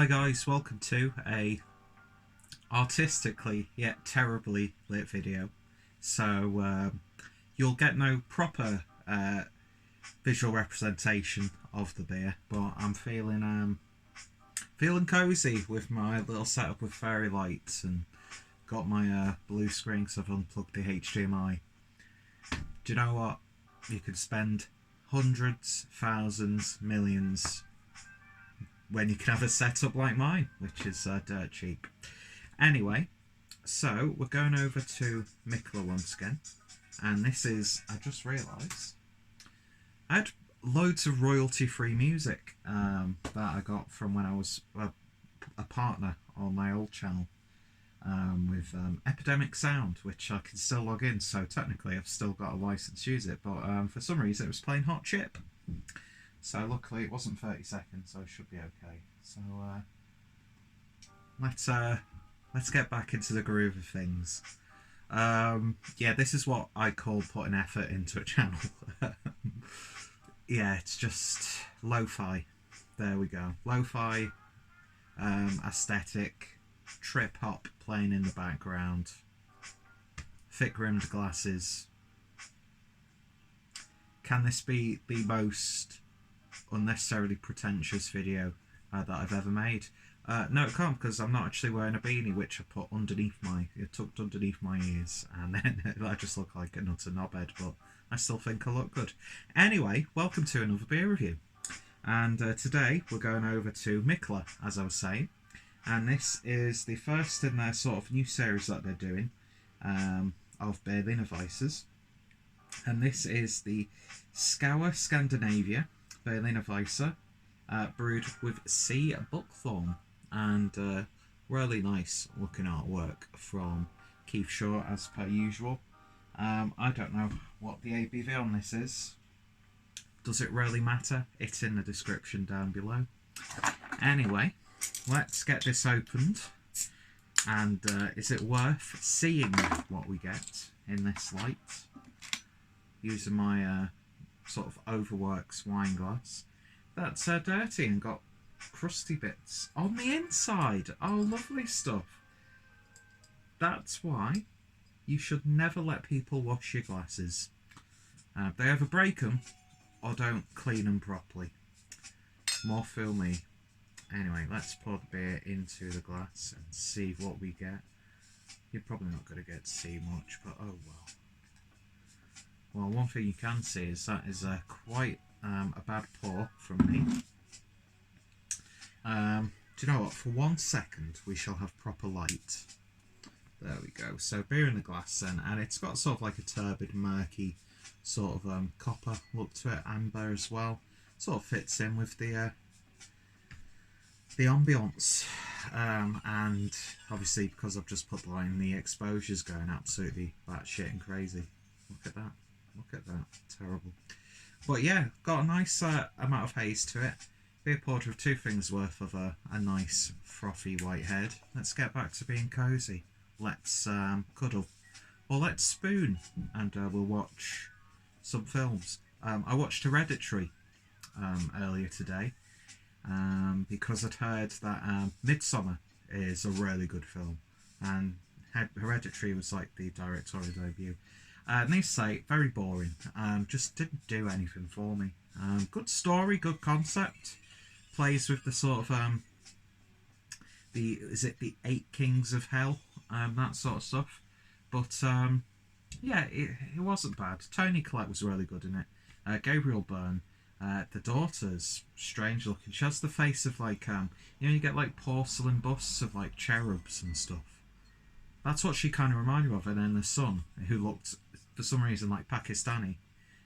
Hi guys, welcome to a artistically yet terribly lit video. So you'll get no proper visual representation of the beer, but I'm feeling cozy with my little setup with fairy lights and got my blue screen because I've unplugged the HDMI. Do you know what? You could spend hundreds, thousands, millions when you can have a setup like mine, which is dirt cheap. Anyway, so we're going over to Mikkeller once again, and this is, I just realised, I had loads of royalty-free music that I got from when I was a partner on my old channel with Epidemic Sound, which I can still log in, so technically I've still got a license to use it, but for some reason it was playing Hot Chip. So luckily it wasn't 30 seconds, so it should be okay. So let's get back into the groove of things. Yeah, this is what I call putting effort into a channel. Yeah, it's just lo-fi. There we go. Lo-fi, aesthetic, trip hop playing in the background, thick rimmed glasses. Can this be the most unnecessarily pretentious video that I've ever made? No, it can't, because I'm not actually wearing a beanie, which I put underneath tucked underneath my ears, and then I just look like an utter knobhead, but I still think I look good. Anyway, welcome to another beer review, and today we're going over to Mikkeller, as I was saying, and this is the first in their sort of new series that they're doing of Berliner Weisses, and this is the Scour Scandinavia Berliner Weisse, brewed with Seabuckthorn, and really nice looking artwork from Keith Shaw as per usual. I don't know what the ABV on this is. Does it really matter? It's in the description down below. Anyway, let's get this opened, and is it worth seeing what we get in this light? Using my sort of overworks wine glass that's dirty and got crusty bits on the inside. Oh, lovely stuff. That's why you should never let people wash your glasses. If they ever break them, or don't clean them properly. More fool me. Anyway, let's pour the beer into the glass and see what we get. You're probably not going to get to see much, but oh well. Well, one thing you can see is that is quite a bad pour from me. Do you know what? For 1 second, we shall have proper light. There we go. So beer in the glass then, and it's got sort of like a turbid, murky sort of copper look to it, amber as well. Sort of fits in with the ambience, and obviously because I've just put the line, the exposure's going absolutely batshit and crazy. Look at that. Look at that. Terrible. But yeah, got a nice amount of haze to it. Beer poured with 2 fingers worth of a nice frothy white head. Let's get back to being cosy. Let's cuddle. Or let's spoon, and we'll watch some films. I watched Hereditary earlier today because I'd heard that Midsommar is a really good film, and Hereditary was like the directorial debut. And they say very boring. Just didn't do anything for me. Good story, good concept. Plays with the sort of is it the 8 Kings of Hell, that sort of stuff. But yeah, it wasn't bad. Toni Collette was really good in it. Gabriel Byrne, the daughter's strange looking. She has the face of like you get like porcelain busts of like cherubs and stuff. That's what she kind of reminded me of. And then the son, who looked for some reason like Pakistani,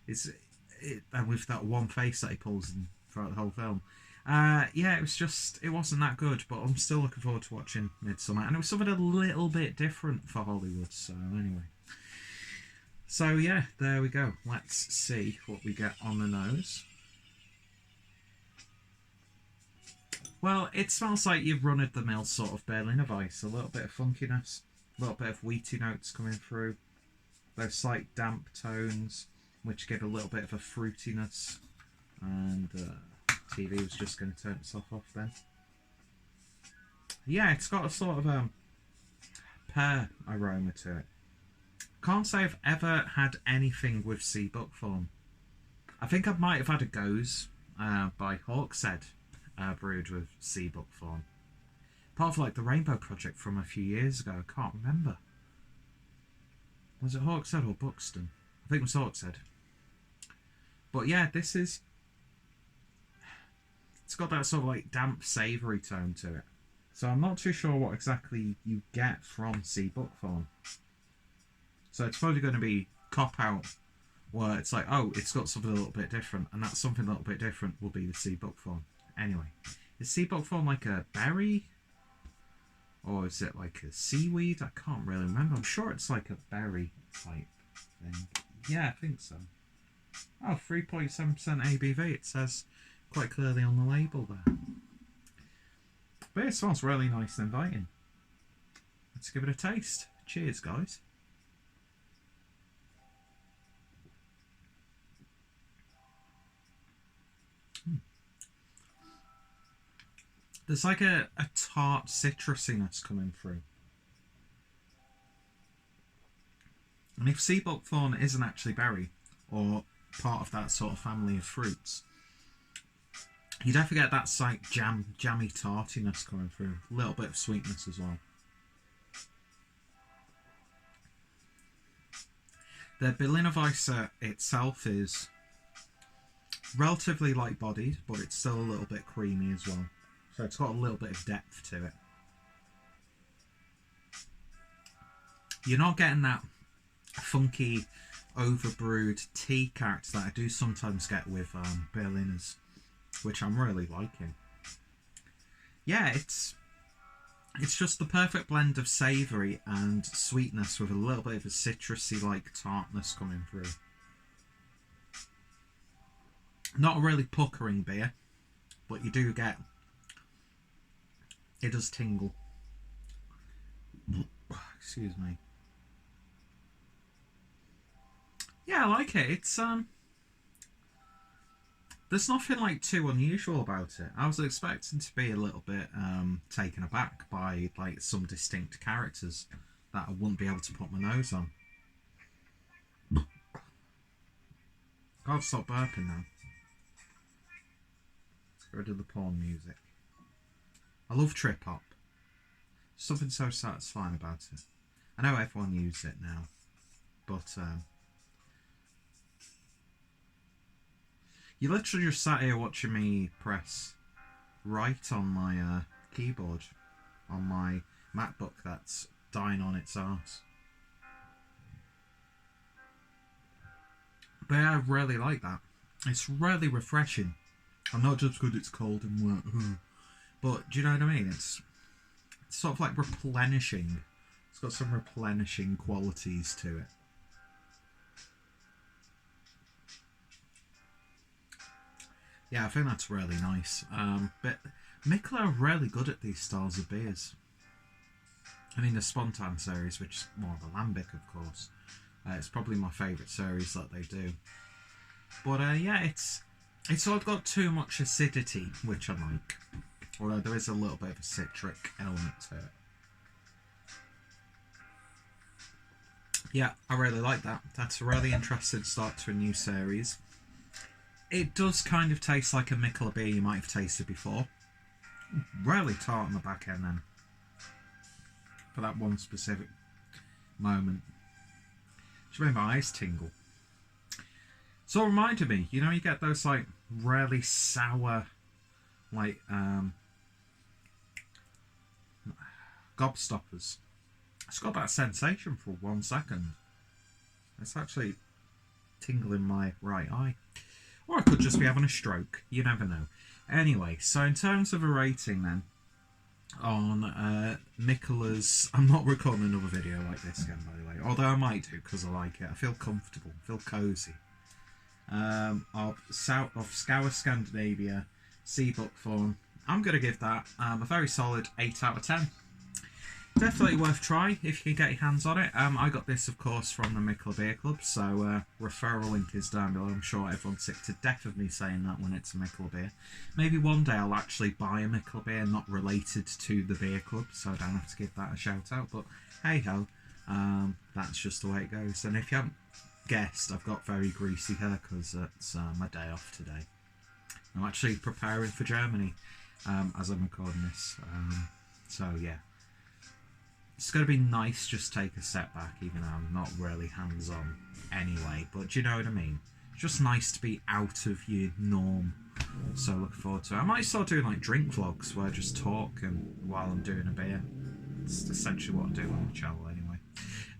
and with that one face that he pulls in throughout the whole film. Yeah, it wasn't that good, but I'm still looking forward to watching Midsommar, and it was something a little bit different for Hollywood. So anyway, so yeah, there we go. Let's see what we get on the nose. Well, it smells like you've run of the mill sort of Berliner Weiss. A little bit of funkiness, a little bit of wheaty notes coming through. Those slight damp tones, which give a little bit of a fruitiness. And TV was just going to turn itself off then. Yeah, it's got a sort of pear aroma to it. Can't say I've ever had anything with Seabuckthorn. I think I might have had a Goes by Hawkshead brewed with Seabuckthorn. Part of like the Rainbow Project from a few years ago. I can't remember. Was it Hawkshead or Buxton? I think it was Hawkshead. But yeah, this is... It's got that sort of like damp, savoury tone to it. So I'm not too sure what exactly you get from Seabuckthorn. So it's probably going to be cop-out, where it's like, oh, it's got something a little bit different, and that something a little bit different will be the Seabuckthorn. Anyway, is Seabuckthorn like a berry? Or is it like a seaweed? I can't really remember. I'm sure it's like a berry type thing. Yeah, I think so. Oh, 3.7% ABV, it says quite clearly on the label there. But it smells really nice and inviting. Let's give it a taste. Cheers, guys. There's like a tart citrusiness coming through. And if Seabuckthorn isn't actually berry, or part of that sort of family of fruits, you definitely get that like jammy tartiness coming through. A little bit of sweetness as well. The Berliner Weisse itself is relatively light-bodied, but it's still a little bit creamy as well. So it's got a little bit of depth to it. You're not getting that funky, overbrewed tea character that I do sometimes get with Berliners, which I'm really liking. Yeah, it's just the perfect blend of savoury and sweetness with a little bit of a citrusy-like tartness coming through. Not a really puckering beer, but you do get... It does tingle. Excuse me. Yeah, I like it. It's there's nothing like too unusual about it. I was expecting to be a little bit taken aback by like some distinct characters that I wouldn't be able to put my nose on. I'll stop burping now. Let's get rid of the porn music. I love trip hop. Something so satisfying about it. I know everyone uses it now, but you literally just sat here watching me press right on my keyboard on my MacBook that's dying on its arse. But yeah, I really like that. It's really refreshing. And not just because it's cold and wet. But do you know what I mean? It's sort of like replenishing. It's got some replenishing qualities to it. Yeah, I think that's really nice. But Mikkeller are really good at these styles of beers. I mean, the Spontan series, which is more of a lambic, of course. It's probably my favourite series that they do. But yeah, it's not got too much acidity, which I like. Although there is a little bit of a citric element to it. Yeah, I really like that. That's a really interesting start to a new series. It does kind of taste like a Mikkeller beer you might have tasted before. Really tart on the back end then. For that one specific moment. Which made my eyes tingle. So it reminded me, you know, you get those like really sour, like gobstoppers. It's got that sensation for 1 second. It's actually tingling my right eye. Or I could just be having a stroke. You never know. Anyway, so in terms of a rating then, on Mikkeller's... I'm not recording another video like this again, by the way. Although I might do, because I like it. I feel comfortable. I feel cosy. Of Scour Scandinavia, Seabuckthorn. I'm going to give that a very solid 8 out of 10. definitely worth trying if you can get your hands on it. I got this, of course, from the Mikkeller Beer Club, so referral link is down below. I'm sure everyone's sick to death of me saying that when it's a Mikkeller beer. Maybe one day I'll actually buy a Mikkeller beer not related to the beer club, so I don't have to give that a shout out. But hey ho, that's just the way it goes. And if you haven't guessed, I've got very greasy hair because it's my day off today. I'm actually preparing for Germany as I'm recording this. So yeah. It's going to be nice just to take a step back, even though I'm not really hands-on anyway. But do you know what I mean? It's just nice to be out of your norm. So look forward to it. I might start doing like drink vlogs where I just talk and while I'm doing a beer. It's essentially what I do on the channel anyway.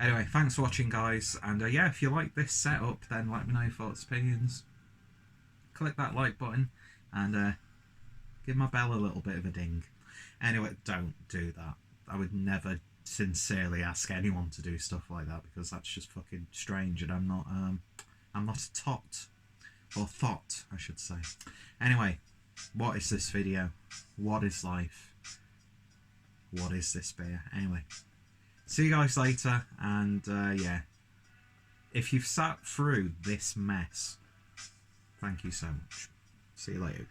Anyway, thanks for watching, guys. And yeah, if you like this setup, then let me know your thoughts, opinions. Click that like button and give my bell a little bit of a ding. Anyway, don't do that. I would never sincerely ask anyone to do stuff like that because that's just fucking strange, and I'm not a tot, or thought I should say. Anyway, what is this video? What is life? What is this beer? Anyway, see you guys later, and yeah, if you've sat through this mess, thank you so much. See you later.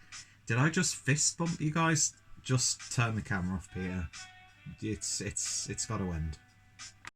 Did I just fist bump you guys? Just turn the camera off, Peter. It's got to end.